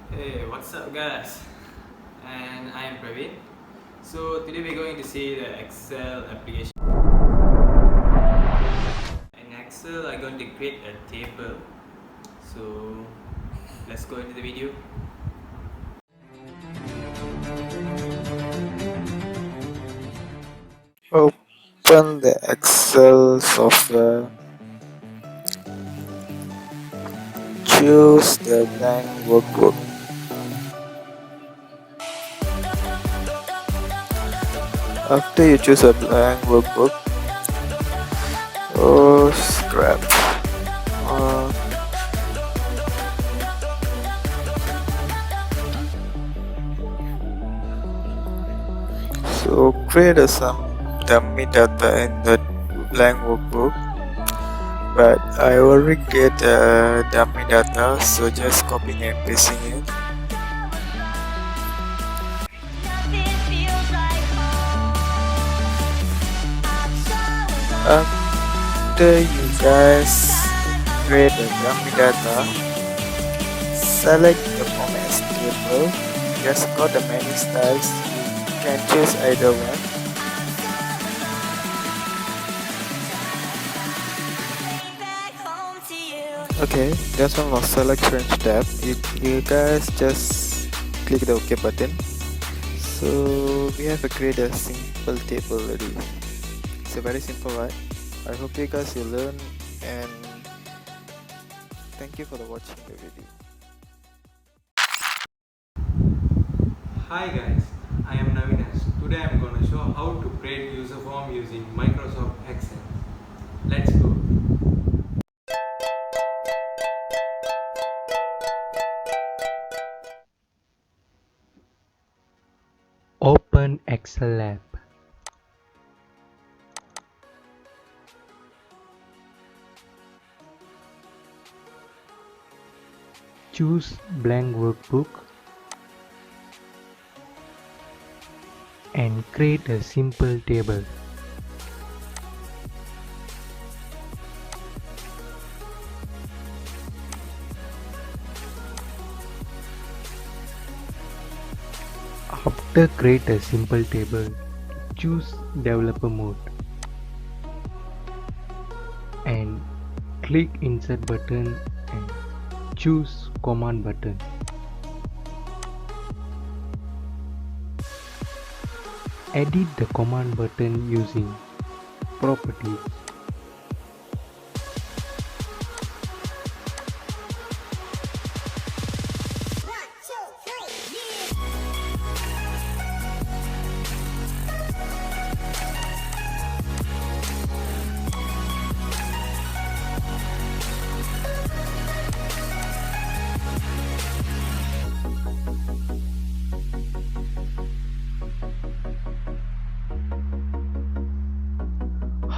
Hey, what's up, guys? And I am Praveen. So today we're going to see the Excel application. In Excel, I'm going to create a table. So let's go into the video. Open the Excel software, choose the blank workbook. After you choose a blank workbook, oh scrap. Uh, so create some dummy data in the blank workbook, but I already get dummy data, so just copying and pasting it. After you guys create the dummy data, select the format as table. Just go the menu styles. You can choose either one. Okay, there's one more select French tab. You guys just click the OK button. So we have created a simple table already. It's a very simple, right? I hope you guys will learn, and thank you for watching the video. Hi guys, I am Navinesh. Today I'm going to show how to create user form using Microsoft Excel. Let's go. Open Excel Lab. Choose blank workbook and create a simple table. After create a simple table, choose developer mode and click insert button and choose command button. Edit the command button using properties.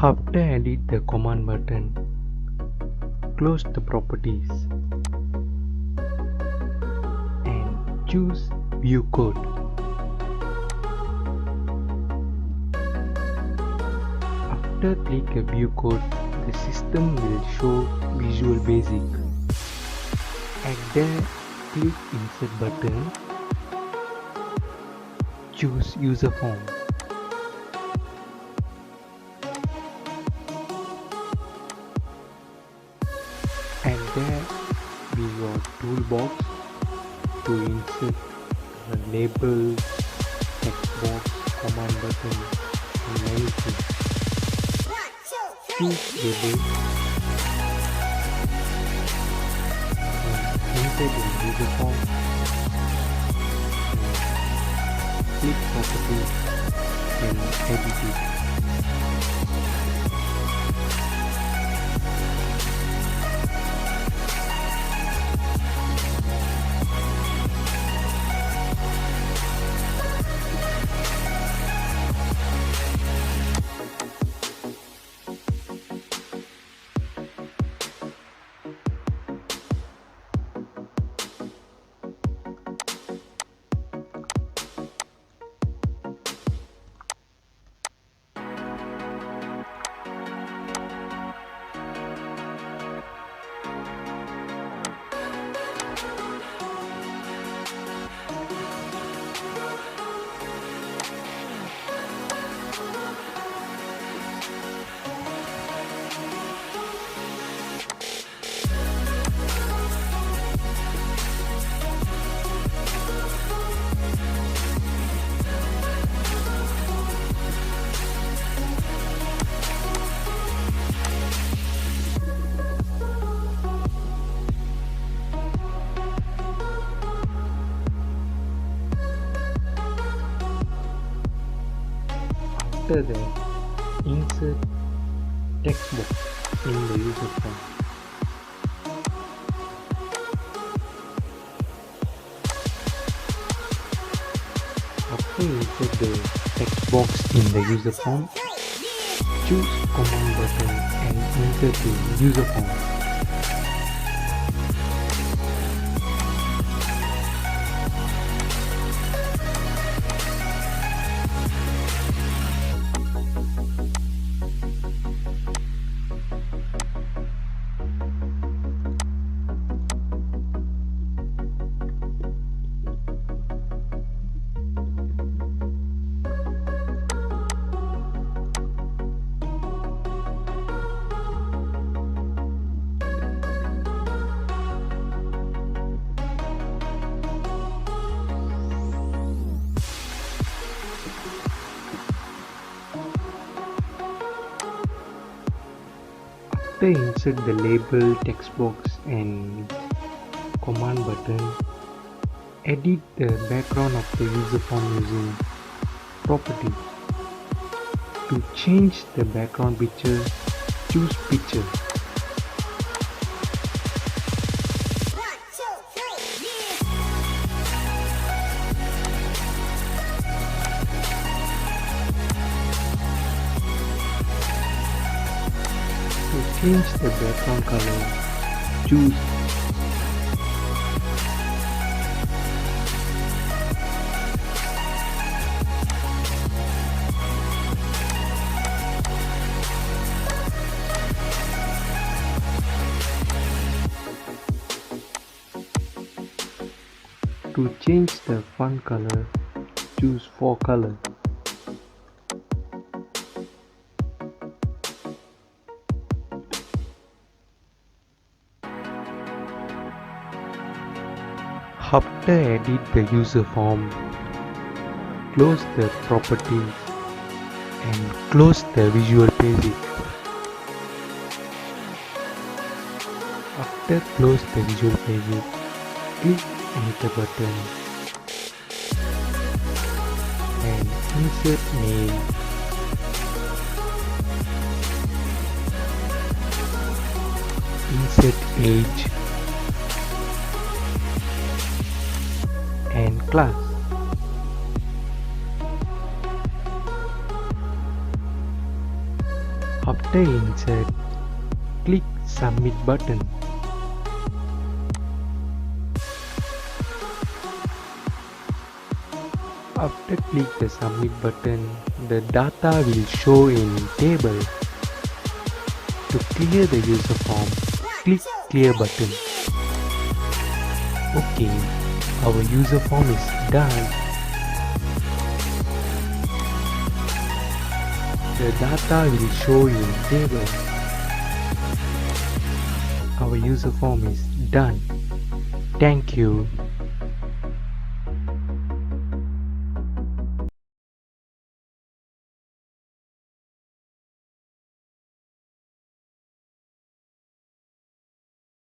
After edit the command button, close the properties and choose view code. After click a view code, the system will show Visual Basic. And then click insert button, choose user form. And there we got toolbox to insert a label, text box, command button, and many things. Choose label and insert in user form. And click property and edit it. After that, insert text box in the user form. After insert the text box in the user form, choose command button and insert the user form. After insert the label text box and command button, edit the background of the user form using property. To change the background picture, choose picture. To change the background color, choose To change the font color, choose for color. After edit the user form, close the properties and close the Visual Basic. After close the Visual Basic, click enter button and insert name, insert age and class. After insert, click submit button. After click the submit button, the data will show in table. To clear the user form, click clear button. Okay, our user form is done. The data will show in table. Our user form is done. Thank you.